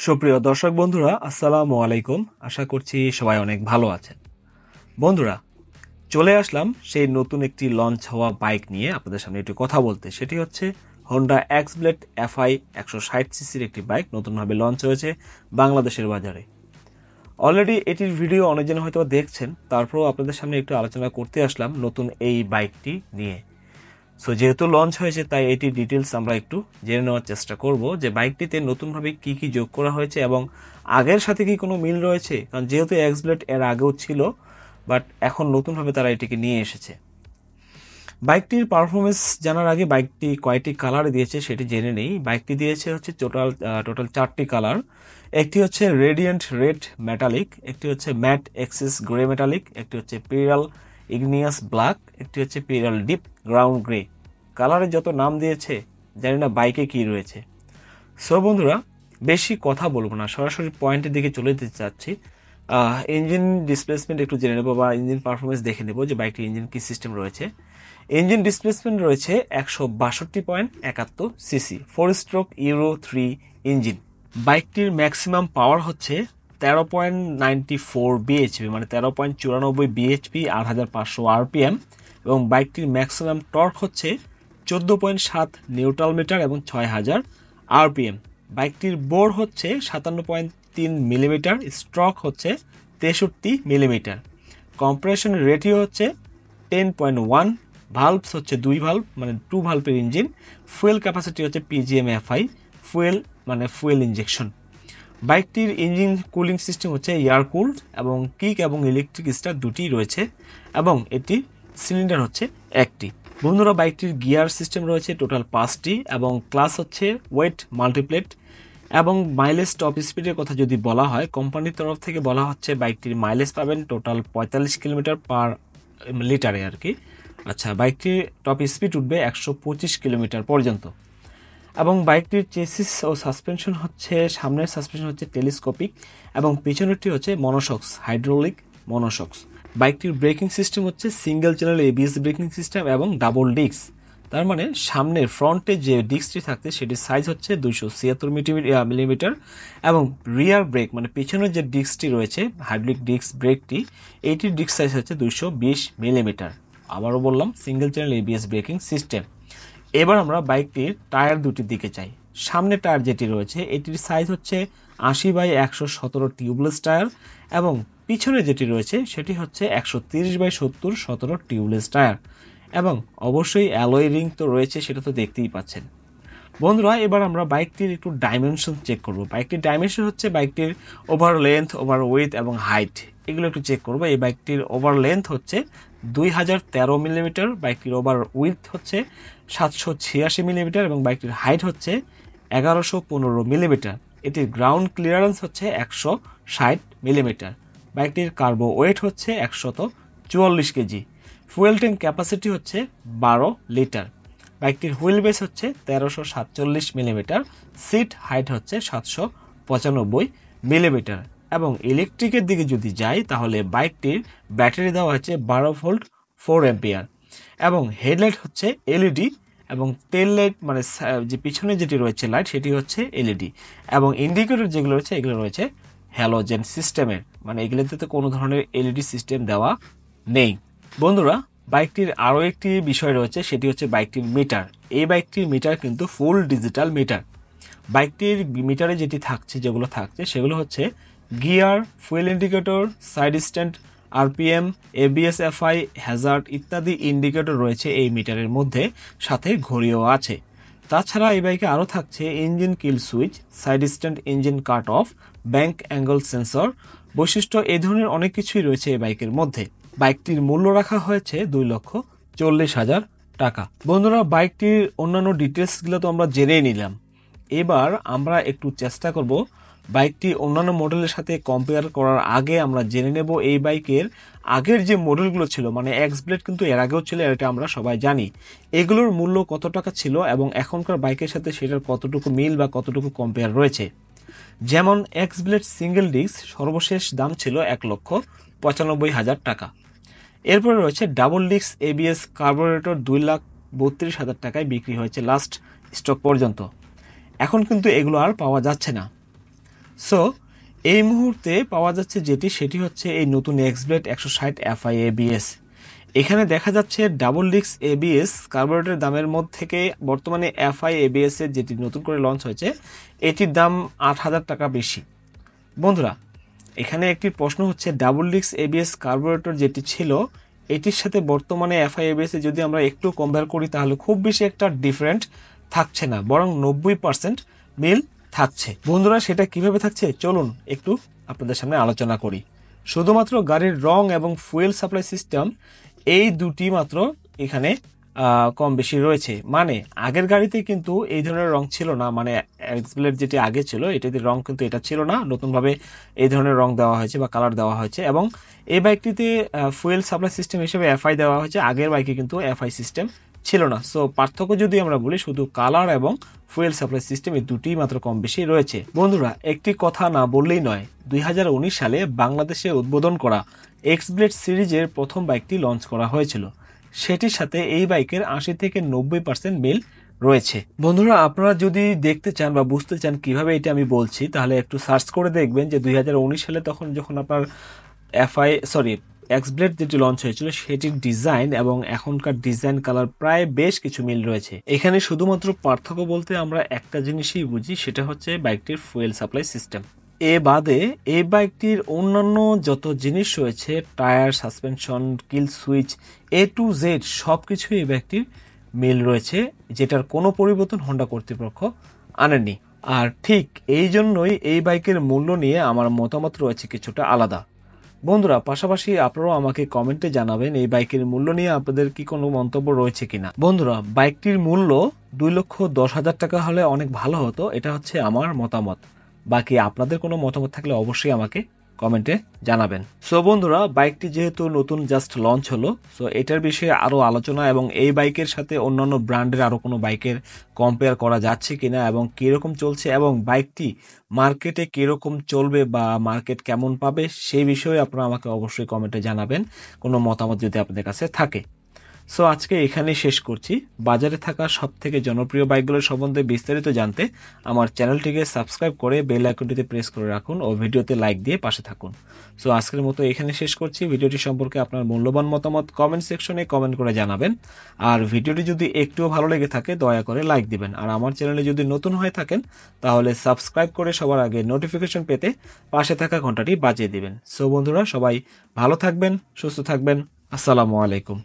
সুপ্রিয় দর্শক বন্ধুরা, আসসালামু আলাইকুম। আশা করছি সবাই অনেক ভালো আছেন। বন্ধুরা, চলে আসলাম সেই নতুন একটি লঞ্চ হওয়া বাইক নিয়ে আপনাদের সামনে একটু কথা বলতে। সেটি হচ্ছে হোন্ডা এক্সব্লেড FI 160 সিসির একটি বাইক, নতুনভাবে লঞ্চ হয়েছে বাংলাদেশের বাজারে। অলরেডি এটির ভিডিও অনেকজন হয়তো দেখছেন, তারপরেও আপনাদের সামনে একটু আলোচনা করতে আসলাম নতুন এই বাইকটি নিয়ে। সো যেহেতু লঞ্চ হয়েছে, তাই এটির ডিটেলস আমরা একটু জেনে নেওয়ার চেষ্টা করব যে বাইকটিতে নতুনভাবে কি কি যোগ করা হয়েছে এবং আগের সাথে কি কোনো মিল রয়েছে। কারণ যেহেতু এক্সব্লেড এর আগেও ছিল, বাট এখন নতুনভাবে তারা এটিকে নিয়ে এসেছে। বাইকটির পারফরমেন্স জানার আগে বাইকটি কয়টি কালারে দিয়েছে সেটি জেনে নেই। বাইকটি দিয়েছে হচ্ছে টোটাল 4টি কালার। একটি হচ্ছে রেডিয়েন্ট রেড মেটালিক, একটি হচ্ছে ম্যাট এক্সিস গ্রে মেটালিক, একটি হচ্ছে পিরাল ইগনিয়াস ব্ল্যাক, একটি হচ্ছে পিরাল ডিপ গ্রাউন্ড গ্রে। কালারে যত নাম দিয়েছে, জানি না বাইকে কি রয়েছে। সো বন্ধুরা, বেশি কথা বলবো না, সরাসরি পয়েন্টের দিকে চলে যেতে চাচ্ছি। ইঞ্জিন ডিসপ্লেসমেন্ট একটু জেনে নেবো বা ইঞ্জিন পারফরমেন্স দেখে নেবো যে বাইকটির ইঞ্জিন কি সিস্টেম রয়েছে। ইঞ্জিন ডিসপ্লেসমেন্ট রয়েছে 162.71 সিসি 4 স্ট্রোক ইউরো 3 ইঞ্জিন। বাইকটির ম্যাক্সিমাম পাওয়ার হচ্ছে 13.94 বিএইচপি, মানে 13.94 বিএইচপি, 8500 আরপিএম। এবং বাইকটির ম্যাক্সিমাম টর্ক হচ্ছে 14.7 নিউট্রাল মিটার এবং 6000 আরপিএম। বাইকটির বোর হচ্ছে 57.3 মিলিমিটার, স্ট্রোক হচ্ছে 63 মিলিমিটার। কম্প্রেশন রেটিও হচ্ছে 10.1, ভালভস হচ্ছে 2 ভালভ, মানে 2 ভালভের ইঞ্জিন। ফুয়েল ক্যাপাসিটি হচ্ছে PGM FI, ফুয়েল মানে ফুয়েল ইঞ্জেকশন। বাইকটির ইঞ্জিন কুলিং সিস্টেম হচ্ছে এয়ার কুলড এবং কিক এবং ইলেকট্রিক স্টার্ট দুটিই রয়েছে এবং এটি সিলিন্ডার হচ্ছে একটি। বন্ধুরা, বাইকটির গিয়ার সিস্টেম রয়েছে টোটাল 5টি এবং ক্লাস হচ্ছে ওয়েট মাল্টিপ্লেট। এবং মাইলেজ টপ স্পিডের কথা যদি বলা হয়, কোম্পানির তরফ থেকে বলা হচ্ছে বাইকটির মাইলেজ পাবেন টোটাল 45 কিলোমিটার পার লিটারে আর কি। আচ্ছা, বাইকটির টপ স্পিড উঠবে 125 কিলোমিটার পর্যন্ত। এবং বাইকটির চেসিস ও সাসপেনশন হচ্ছে, সামনের সাসপেনশন হচ্ছে টেলিস্কোপিক এবং পিছনেরটি হচ্ছে মনোশক্স, হাইড্রোলিক মনোশক্স। বাইকটির ব্রেকিং সিস্টেম হচ্ছে single channel ABS braking system এবং ডাবল ডিস্ক। তার মানে সামনের ফ্রন্টে যে ডিস্কটি থাকছে সেটির সাইজ হচ্ছে 276 মিলিমিটার এবং রিয়ার ব্রেক মানে পিছনের যে ডিস্কটি রয়েছে হাইড্রোলিক ডিস্ক ব্রেকটি, এইটির ডিস্ক সাইজ হচ্ছে 220 মিলিমিটার। আবারও বললাম, single channel ABS braking system. এবার আমরা বাইকটির টায়ার দুটির দিকে চাই। সামনে টায়ার যেটি রয়েছে এটির সাইজ হচ্ছে 80/117 টিউবলেস টায়ার এবং পিছনে যেটি রয়েছে সেটি হচ্ছে 130/70 17 টিউবলেস টায়ার এবং অবশ্যই অ্যালয় রিং তো রয়েছে, সেটা তো দেখতেই পাচ্ছেন। বন্ধুরা, এবার আমরা বাইকটির একটু ডাইমেনশন চেক করব। বাইকটির ডাইমেনশন হচ্ছে বাইকটির ওভার লেন্থ, ওভার উইথ এবং হাইট, এগুলো একটু চেক করবো। এই বাইকটির ওভার লেন্থ হচ্ছে 2013 মিলিমিটার, বাইকটির ওভার উইথ হচ্ছে 786 মিলিমিটার এবং বাইকটির হাইট হচ্ছে 1115 মিলিমিটার। এটির গ্রাউন্ড ক্লিয়ারেন্স হচ্ছে 160 মিলিমিটার। বাইকটির কার্বো ওয়েট হচ্ছে 144 কেজি। ফুয়েল ট্যাঙ্ক ক্যাপাসিটি হচ্ছে 12 লিটার। বাইকটির হুইল বেস হচ্ছে 1347 মিলিমিটার, সিট হাইট হচ্ছে 795 মিলিমিটার। এবং ইলেকট্রিকের দিকে যদি যাই তাহলে বাইকটির ব্যাটারি দেওয়া হচ্ছে 12 ভোল্ট 4 অ্যাম্পিয়ার এবং হেডলাইট হচ্ছে LED এবং টেল লাইট মানে যে পিছনে যেটি রয়েছে লাইট সেটি হচ্ছে LED এবং ইন্ডিকেটর যেগুলো রয়েছে এগুলো রয়েছে হ্যালোজেন সিস্টেমের, মানে এগুলোতে তো কোনো ধরনের LED সিস্টেম দেওয়া নেই। বন্ধুরা, বাইকটির আরও একটি বিষয় রয়েছে, সেটি হচ্ছে বাইকটির মিটার। এই বাইকটির মিটার কিন্তু ফুল ডিজিটাল মিটার। বাইকটির মিটারে যেগুলো থাকছে সেগুলো হচ্ছে gear, fuel indicator, side stand, RPM, ABS FI, Hazard ইত্যাদি ইন্ডিকেটর রয়েছে এই মিটারের মধ্যে, সাথে ঘড়িও আছে। তাছাড়া এই বাইকে আরও থাকছে ইঞ্জিন কিল switch, side stand engine cut off, bank angle sensor বৈশিষ্ট্য, এই ধরনের অনেক কিছুই রয়েছে এই বাইকের মধ্যে। বাইকটির মূল্য রাখা হয়েছে 2,40,000 টাকা। বন্ধুরা, বাইকটির অন্যান্য ডিটেলসগুলো তো আমরা জেনেই নিলাম। এবার আমরা একটু চেষ্টা করব বাইকটি অন্যান্য মডেলের সাথে কম্পেয়ার করার আগে আমরা জেনে নেব এই বাইকের আগের যে মডেলগুলো ছিল, মানে এক্সব্লেড কিন্তু এর আগেও ছিল, এটা আমরা সবাই জানি, এগুলোর মূল্য কত টাকা ছিল এবং এখনকার বাইকের সাথে সেটার কতটুকু মিল বা কতটুকু কম্পেয়ার রয়েছে। যেমন এক্সব্লেড সিঙ্গেল ডিস্ক সর্বশেষ দাম ছিল 1,95,000 টাকা। এরপরে রয়েছে ডাবল ডিস্ক ABS কার্বোরেটর 2,32,000 টাকায় বিক্রি হয়েছে লাস্ট স্টক পর্যন্ত। এখন কিন্তু এগুলো আর পাওয়া যাচ্ছে না। সো এই মুহূর্তে পাওয়া যাচ্ছে সেটি হচ্ছে এই নতুন এক্সব্লেড 160 এফআই এবিএস। এখানে দেখা যাচ্ছে ডাবল ডিস্ক এবিএস কার্বোরেটরের দামের মধ্যে থেকে বর্তমানে এফআই এবিএস এর যেটি নতুন করে লঞ্চ হয়েছে এটির দাম 8,000 টাকা বেশি। বন্ধুরা, এখানে একটি প্রশ্ন হচ্ছে, ডাবল ডিস্ক এবিএস কার্বোরেটর যেটি ছিল এটির সাথে বর্তমানে এফআই এবিএস এ যদি আমরা একটু কম্পেয়ার করি তাহলে খুব বেশি একটা ডিফারেন্ট থাকছে না, বরং 90% মিল থাকছে। বন্ধুরা, সেটা কিভাবে থাকছে চলুন একটু আপনাদের সামনে আলোচনা করি। শুধুমাত্র গাড়ির রং এবং ফুয়েল সাপ্লাই সিস্টেম এই দুটি মাত্র এখানে কম বেশি রয়েছে। মানে আগের গাড়িতে কিন্তু এই ধরনের রং ছিল না, মানে এক্সব্লেড যেটি আগে ছিল এটাতে রং কিন্তু এটা ছিল না, নতুনভাবে এই ধরনের রং দেওয়া হয়েছে বা কালার দেওয়া হয়েছে। এবং এই বাইকটিতে ফুয়েল সাপ্লাই সিস্টেম হিসেবে এফআই দেওয়া হয়েছে, আগের বাইকে কিন্তু এফআই সিস্টেম ছিল না। সো পার্থক্য যদি আমরা বলি শুধু কালার এবং ফুয়েল সাপ্লাই সিস্টেম এই দুটি মাত্র কম বেশি রয়েছে। বন্ধুরা, একটি কথা না বললেই নয়, 2019 সালে বাংলাদেশে উদ্বোধন করা এক্সব্লেড সিরিজের প্রথম বাইকটি লঞ্চ করা হয়েছিল, সেটির সাথে এই বাইকের 80 থেকে 90% মিল রয়েছে। বন্ধুরা, আপনারা যদি দেখতে চান বা বুঝতে চান কিভাবে এটা আমি বলছি তাহলে একটু সার্চ করে দেখবেন যে 2019 সালে যখন আপনার এক্সব্লেড যেটি লঞ্চ হয়েছিল সেটির ডিজাইন এবং এখনকার ডিজাইন কালার প্রায় বেশ কিছু মিল রয়েছে। এখানে শুধুমাত্র পার্থক্য বলতে আমরা একটা জিনিসই বুঝি, সেটা হচ্ছে বাইকটির ফুয়েল সাপ্লাই সিস্টেম। এ বাদে এই বাইকটির অন্যান্য যত জিনিস রয়েছে, tyre, suspension, kill switch, A to Z সবকিছুই এই বাইকটির মিল রয়েছে, যেটার কোনো পরিবর্তন হোন্ডা কর্তৃপক্ষ আনেনি। আর ঠিক এই জন্যই এই বাইকের মূল্য নিয়ে আমার মতামত রয়েছে কিছুটা আলাদা। বন্ধুরা, পাশাপাশি আপনারাও আমাকে কমেন্টে জানাবেন এই বাইকের মূল্য নিয়ে আপনাদের কি কোনো মন্তব্য রয়েছে কিনা। বন্ধুরা, বাইকটির মূল্য 2,10,000 টাকা হলে অনেক ভালো হতো, এটা হচ্ছে আমার মতামত। বাকি আপনাদের কোনো মতামত থাকলে অবশ্যই আমাকে কমেন্টে জানাবেন। সো বন্ধুরা, বাইকটি যেহেতু নতুন জাস্ট লঞ্চ হলো, সো এটার বিষয়ে আরো আলোচনা এবং এই বাইকের সাথে অন্যান্য ব্র্যান্ডের আরো কোনো বাইকের কম্পেয়ার করা যাচ্ছে কিনা এবং কিরকম চলছে এবং বাইকটি মার্কেটে কিরকম চলবে বা মার্কেট কেমন পাবে সেই বিষয়ে আপনারা আমাকে অবশ্যই কমেন্টে জানাবেন কোনো মতামত যদি আপনাদের কাছে থাকে। সো আজকে এখানেই শেষ করছি। বাজারে থাকা সব থেকে জনপ্রিয় বাইকগুলোর সম্বন্ধে বিস্তারিত জানতে আমার চ্যানেলটিকে সাবস্ক্রাইব করে বেল আইকনটিতে প্রেস করে রাখুন ও ভিডিওতে লাইক দিয়ে পাশে থাকুন। সো আজকের মতো এখানে শেষ করছি। ভিডিওটি সম্পর্কে আপনার মূল্যবান মতামত কমেন্ট সেকশনে কমেন্ট করে জানাবেন। আর ভিডিওটি যদি একটুও ভালো লেগে থাকে দয়া করে লাইক দিবেন। আর আমার চ্যানেলে যদি নতুন হয়ে থাকেন তাহলে সাবস্ক্রাইব করে সবার আগে নোটিফিকেশন পেতে পাশে থাকা ঘন্টাটি বাজিয়ে দিবেন। সো বন্ধুরা, সবাই ভালো থাকবেন, সুস্থ থাকবেন। আসসালামু আলাইকুম।